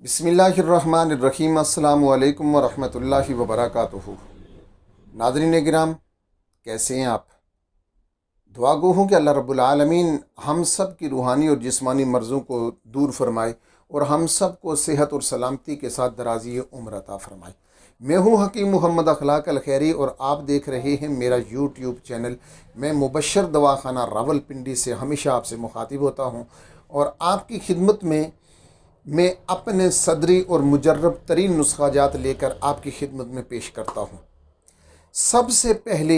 बिस्मिल्लाहिर्रहमानिर्रहीम। अस्सलामु अलैकुम वरहमतुल्लाहि वबरकातुहू। नाज़रीन किराम, कैसे हैं आप? दुआ गो हूँ कि अल्लाह रब्बुल आलमीन हम सब की रूहानी और जिस्मानी मर्ज़ों को दूर फरमाए और हम सब को सेहत और सलामती के साथ दराज़ी उम्र अता फरमाए। मैं हूँ हकीम मोहम्मद अखलाक अल खैरी और आप देख रहे हैं मेरा यूट्यूब चैनल। मैं मुबशर दवाखाना रावलपिंडी से हमेशा आपसे मुखातिब होता हूँ और आपकी खिदमत में मैं अपने सदरी और मुजर्रब तरीन नुस्खाजात लेकर आपकी खिदमत में पेश करता हूँ। सबसे पहले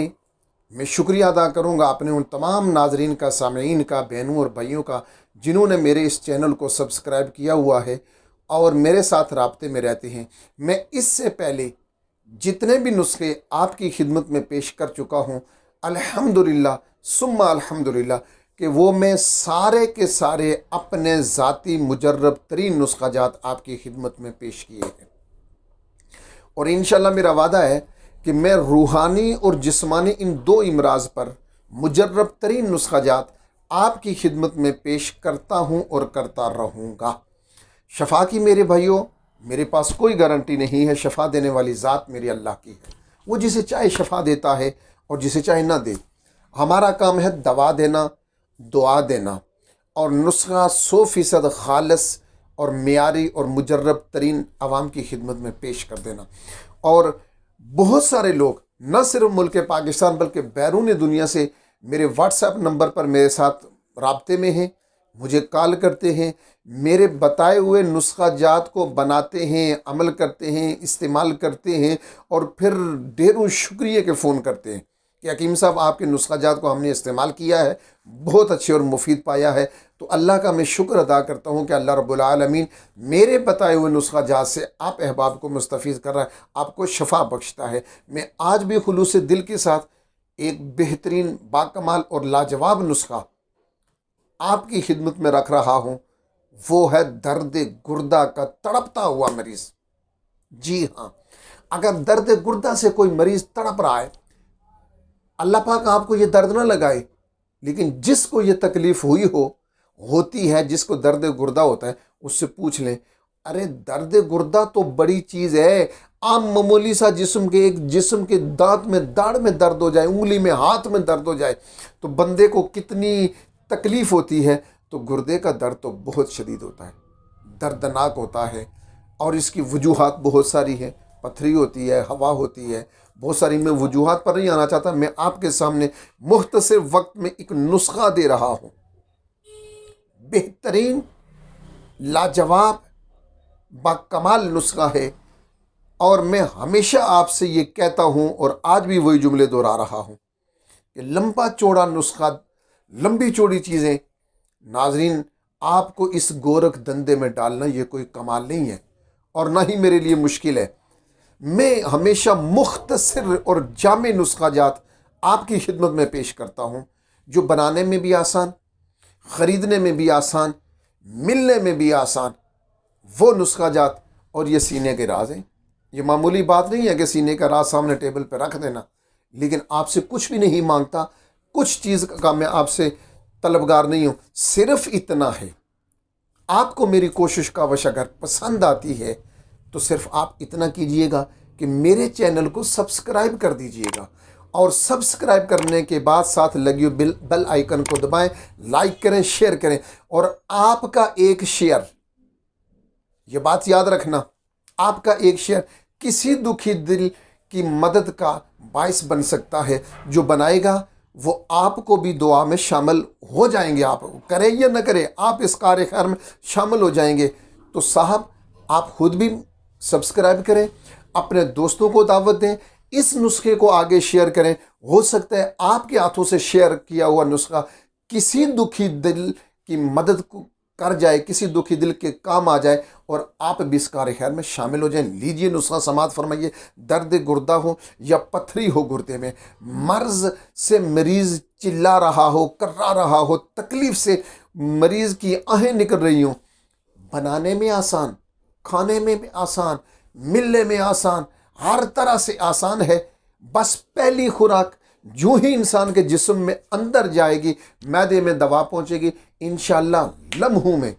मैं शुक्रिया अदा करूँगा अपने उन तमाम नाजरीन का, सामईन का, बहनों और भाइयों का जिन्होंने मेरे इस चैनल को सब्सक्राइब किया हुआ है और मेरे साथ राब्ते में रहते हैं। मैं इससे पहले जितने भी नुस्खे आपकी खिदमत में पेश कर चुका हूँ, अल्हम्दुलिल्लाह सुम्मा अल्हम्दुलिल्लाह कि वो मैं सारे के सारे अपने ज़ाती मुजर्रब तरीन नुस्खाजात आपकी खिदमत में पेश किए हैं और इंशाअल्लाह मेरा वादा है कि मैं रूहानी और जिस्मानी इन दो इमराज पर मुजर्रब तरीन नुस्खाजात आपकी खिदमत में पेश करता हूँ और करता रहूँगा। शफ़ा की मेरे भाइयों, मेरे पास कोई गारंटी नहीं है। शफ़ा देने वाली ज़ात मेरी अल्लाह की है। वो जिसे चाहे शफ़ा देता है और जिसे चाहे ना दे। हमारा काम है दवा देना, दुआ देना और नुस्खा 100% खालस और मियारी और मुजर्रब तरीन आवाम की खिदमत में पेश कर देना। और बहुत सारे लोग न सिर्फ मुल्क पाकिस्तान बल्कि बैरून दुनिया से मेरे व्हाट्सएप नंबर पर मेरे साथ राब्ते में हैं, मुझे कॉल करते हैं, मेरे बताए हुए नुस्खा जात को बनाते हैं, अमल करते हैं, इस्तेमाल करते हैं और फिर ढेरों शुक्रिया के फ़ोन करते हैं कि हकीम साहब आपके नुस्खा जात को हमने इस्तेमाल किया है, बहुत अच्छे और मुफीद पाया है। तो अल्लाह का मैं शुक्र अदा करता हूँ कि अल्लाह रब्बुल आलमीन मेरे बताए हुए नुस्खा जात से आप अहबाब को मुस्तफ़ीज़ कर रहा है, आपको शफ़ा बख्शता है। मैं आज भी खुलूस दिल के साथ एक बेहतरीन, बाकमाल और लाजवाब नुस्खा आपकी खिदमत में रख रहा हूँ। वो है दर्द गुर्दा का तड़पता हुआ मरीज़। जी हाँ, अगर दर्द गुर्दा से कोई मरीज़ तड़प रहा है, अल्लाह पाक आपको ये दर्द ना लगाए, लेकिन जिसको ये तकलीफ़ होती है, जिसको दर्द गुर्दा होता है, उससे पूछ लें। अरे दर्द गुर्दा तो बड़ी चीज़ है। आम मामूली सा जिस्म के दांत में, दाढ़ में दर्द हो जाए, उंगली में, हाथ में दर्द हो जाए तो बंदे को कितनी तकलीफ़ होती है। तो गुर्दे का दर्द तो बहुत शदीद होता है, दर्दनाक होता है और इसकी वजूहात बहुत सारी हैं। पथरी होती है, हवा होती है, बहुत सारी। मैं वजूहात पर नहीं आना चाहता, मैं आपके सामने मुख्तसर वक्त में एक नुस्खा दे रहा हूँ। बेहतरीन, लाजवाब, बाकमाल नुस्खा है और मैं हमेशा आपसे ये कहता हूँ और आज भी वही जुमले दोहरा रहा हूँ कि लंबा चौड़ा नुस्खा, लंबी चौड़ी चीज़ें नाजरीन आपको इस गोरख धंधे में डालना ये कोई कमाल नहीं है और ना ही मेरे लिए मुश्किल है। मैं हमेशा मुख्तसर और जामे नुस्खा जात आपकी खिदमत में पेश करता हूँ, जो बनाने में भी आसान, ख़रीदने में भी आसान, मिलने में भी आसान। वो नुस्खा जात और ये सीने के राज हैं। ये मामूली बात नहीं है कि सीने का राज सामने टेबल पर रख देना, लेकिन आपसे कुछ भी नहीं मांगता, कुछ चीज़ का मैं आपसे तलबगार नहीं हूँ। सिर्फ इतना है, आपको मेरी कोशिश का वश अगर पसंद आती है तो सिर्फ आप इतना कीजिएगा कि मेरे चैनल को सब्सक्राइब कर दीजिएगा और सब्सक्राइब करने के बाद साथ लगी बेल आइकन को दबाएं, लाइक करें, शेयर करें। और आपका एक शेयर, ये बात याद रखना, आपका एक शेयर किसी दुखी दिल की मदद का बायस बन सकता है। जो बनाएगा वो आपको भी दुआ में शामिल हो जाएंगे। आप करें या न करें, आप इस कार्य खैर में शामिल हो जाएंगे। तो साहब, आप खुद भी सब्सक्राइब करें, अपने दोस्तों को दावत दें, इस नुस्खे को आगे शेयर करें। हो सकता है आपके हाथों से शेयर किया हुआ नुस्खा किसी दुखी दिल की मदद कर जाए, किसी दुखी दिल के काम आ जाए और आप भी इस कार्य खैर में शामिल हो जाएं। लीजिए नुस्खा, समात फरमाइए। दर्द गुर्दा हो या पथरी हो गुर्दे में, मर्ज से मरीज़ चिल्ला रहा हो, कर्रा रहा हो, तकलीफ़ से मरीज़ की आहें निकल रही हों, बनाने में आसान, खाने में भी आसान, मिलने में आसान, हर तरह से आसान है। बस पहली खुराक जो ही इंसान के जिस्म में अंदर जाएगी, मैदे में दवा पहुंचेगी, इंशाअल्लाह लम्हों में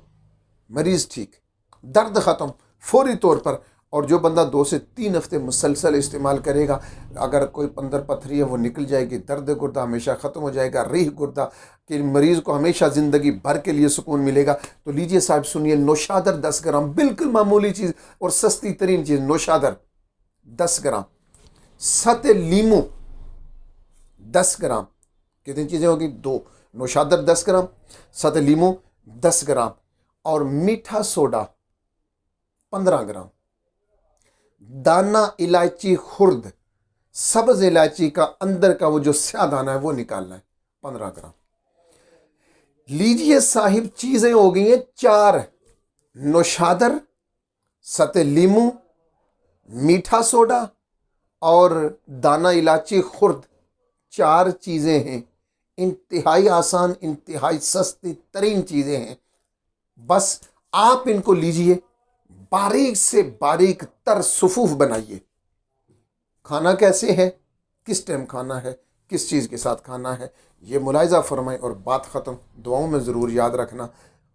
मरीज़ ठीक, दर्द ख़त्म, फौरी तौर पर। और जो बंदा 2 से 3 हफ्ते मुसलसल इस्तेमाल करेगा, अगर कोई अंदर पथरी है वो निकल जाएगी, दर्द गुर्दा हमेशा ख़त्म हो जाएगा, रीह गुर्दा के मरीज़ को हमेशा ज़िंदगी भर के लिए सुकून मिलेगा। तो लीजिए साहब सुनिए, नौशादर 10 ग्राम, बिल्कुल मामूली चीज़ और सस्ती तरीन चीज़, नौशादर 10 ग्राम, सत लीमू 10 ग्राम, कितनी चीज़ें होगी? 2। नौशादर 10 ग्राम, सत लीमू 10 ग्राम और मीठा सोडा 15 ग्राम, दाना इलायची खुर्द, सब्ज इलायची का अंदर का वो जो स्या दाना है वो निकालना है 15 ग्राम। लीजिए साहिब, चीज़ें हो गई हैं 4, नौशादर, सते लीमू, मीठा सोडा और दाना इलायची खुर्द, 4 चीज़ें हैं। इंतहाई आसान, इंतहाई सस्ती तरीन चीज़ें हैं। बस आप इनको लीजिए, बारीक से बारीक तर सुफूफ बनाइए। खाना कैसे है, किस टाइम खाना है, किस चीज़ के साथ खाना है, ये मुलाहिजा फरमाएं और बात ख़त्म। दुआओं में ज़रूर याद रखना।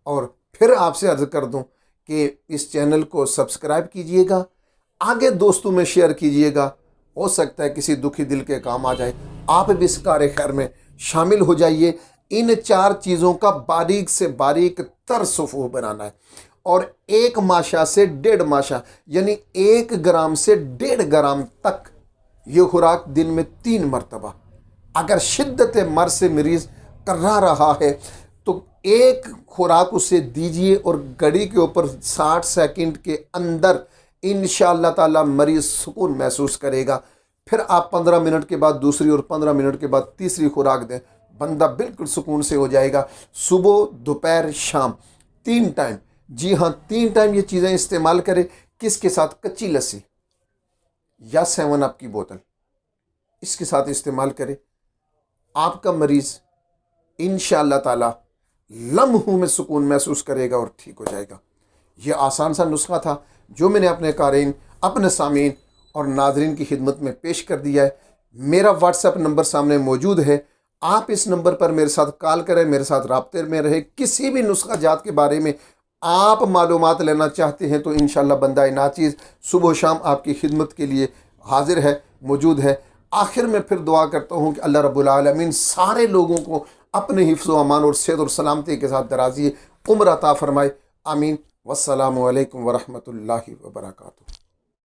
और फिर आपसे अर्ज़ कर दूं कि इस चैनल को सब्सक्राइब कीजिएगा, आगे दोस्तों में शेयर कीजिएगा। हो सकता है किसी दुखी दिल के काम आ जाए, आप भी इस कार्य खैर में शामिल हो जाइए। इन 4 चीज़ों का बारीक से बारीक तर सुफूफ बनाना है और 1 माशा से 1.5 माशा यानी 1 ग्राम से 1.5 ग्राम तक ये खुराक दिन में 3 मरतबा। अगर शिद्दत मर्ज से मरीज़ कर्रा रहा है तो एक खुराक उसे दीजिए और घड़ी के ऊपर 60 सेकंड के अंदर इंशाअल्लाह ताला मरीज़ सुकून महसूस करेगा। फिर आप 15 मिनट के बाद दूसरी और 15 मिनट के बाद तीसरी खुराक दें, बंदा बिल्कुल सुकून से हो जाएगा। सुबह, दोपहर, शाम 3 टाइम, जी हाँ 3 टाइम ये चीज़ें इस्तेमाल करें। किसके साथ? कच्ची लस्सी या 7 अप की बोतल, इसके साथ इस्तेमाल करें। आपका मरीज़ इंशाअल्लाह ताला लम्हों में सुकून महसूस करेगा और ठीक हो जाएगा। ये आसान सा नुस्खा था जो मैंने अपने कारीन, अपने सामीन और नाजरीन की खिदमत में पेश कर दिया है। मेरा व्हाट्सएप नंबर सामने मौजूद है, आप इस नंबर पर मेरे साथ कॉल करें, मेरे साथ राब्ते में रहे। किसी भी नुस्खा जात के बारे में आप मालूमात लेना चाहते हैं तो इंशाअल्लाह बंदा नाचीज़ सुबह शाम आपकी खिदमत के लिए हाजिर है, मौजूद है। आखिर में फिर दुआ करता हूँ कि अल्लाह रब्बुल आलमीन सारे लोगों को अपने हिफ्ज़ व अमान और सेहत और सलामती के साथ दराज़ी उम्र अता फरमाए। आमीन। वस्सलामु अलैकुम वरहमतुल्लाहि वबरकातुहू।